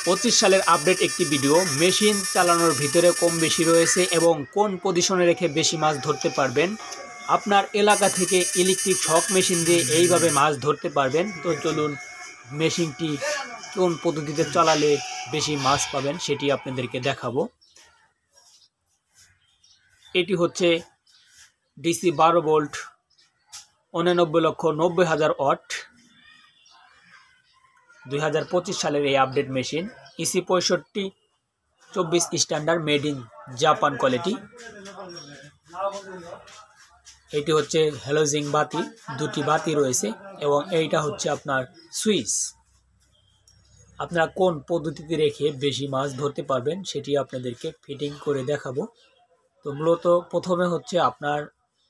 2025 সালের আপডেট একটি video. Machine চালানোর ভিতরে কম বেশি রয়েছে এবং কোন পজিশনে রেখে বেশি মাছ ধরতে পারবেন। আপনার এলাকা থেকে ইলেকট্রিক শক মেশিন দিয়ে এইভাবে মাছ ধরতে পারবেন। তো চলুন মেশিনটি কোন পদ্ধতিতে চালালে বেশি মাছ পাবেন সেটি আপনাদেরকে দেখাবো। এটি হচ্ছে ডিসি 12 ভোল্ট 89,90,000 ওয়াট 2025 সালের এই update machine. EC 6524 standard, made in Japan quality. এটি হচ্ছে হ্যালোজিং বাতি, দুটি বাতি রয়েছে এবং এইটা হচ্ছে আপনার সুইচ। আপনারা কোন পদ্ধতিতে রেখে বেশি মাছ ধরতে পারবেন সেটি আপনাদেরকে ফিটিং করে দেখাবো। তো মূলত প্রথমে হচ্ছে আপনার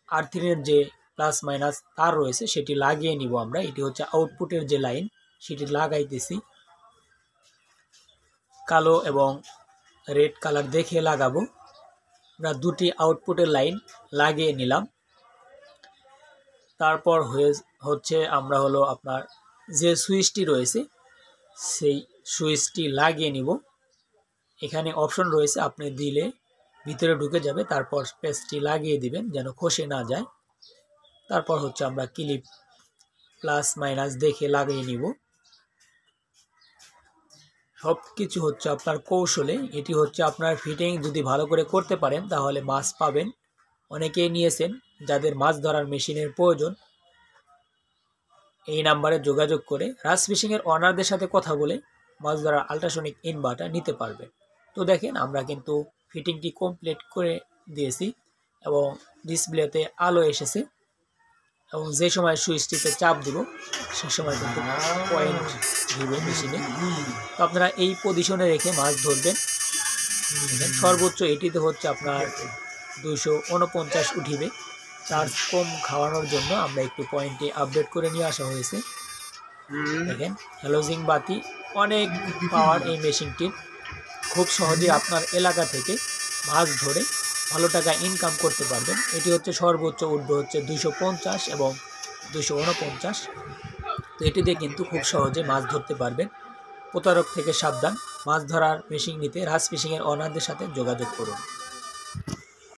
আর্থিংয়ের যে প্লাস মাইনাস তার রয়েছে সেটি লাগিয়ে নিব আমরা। এটি হচ্ছে আউটপুটের যে লাইন সেটি লাগাইতেছি। কালো এবং রেড কালার দেখে লাগাবো। আমরা দুটি আউটপুটের লাইন লাগিয়ে নিলাম। তারপর হচ্ছে আমরা আপনার যে সুইচটি রয়েছে সেই সুইচটি লাগিয়ে নিব। এখানে অপশন রয়েছে, আপনি দিলে ভিতরে ঢুকে যাবে। তারপর পেস্টটি লাগিয়ে দিবেন যেন খসে না যায়। তারপর হচ্ছে আমরা ক্লিপ প্লাস মাইনাস দেখে লাগিয়ে নিব। সব কিছু হচ্ছে আপনার কৌশলে। এটি হচ্ছে আপনার ফিটিং যদি ভালো করে করতে পারেন তাহলে মাছ পাবেন। অনেকেই নিয়েছেন, যাদের মাছ ধরার মেশিনের প্রয়োজন এই নাম্বারে যোগাযোগ করে রাজ ফিশিংয়ের ওনারদের সাথে কথা বলে মাছ ধরার আল্ট্রাসনিক ইনভার্টার নিতে পারবেন। তো দেখেন আমরা কিন্তু ফিটিংটি কমপ্লিট করে দিয়েছি এবং ডিসপ্লেতে আলো এসেছে এবং যে সময় সুইচটিতে চাপ দিব সে সময় কিন্তু পয়েন্ট দিবে মেশিনে। তো আপনারা এই পজিশনে রেখে মাছ ধরবেন। সর্বোচ্চ এটিতে হচ্ছে আপনার 249 উঠিবে। চার্জ কম খাওয়ানোর জন্য আমরা একটু পয়েন্টে আপডেট করে নিয়ে আসা হয়েছে। দেখেন হ্যালোজিং বাতি, অনেক পাওয়ার এই মেশিনটির। খুব সহজে আপনার এলাকা থেকে মাছ ধরে ভালো টাকা ইনকাম করতে পারবেন। এটি হচ্ছে সর্বোচ্চ উঠবে হচ্ছে 250 এবং 249। তো এটি দিয়ে কিন্তু খুব সহজে মাছ ধরতে পারবেন। প্রতারক থেকে সাবধান। মাছ ধরার মেশিন নিতে রাজ ফিশিংয়ের ওনারদের সাথে যোগাযোগ করুন।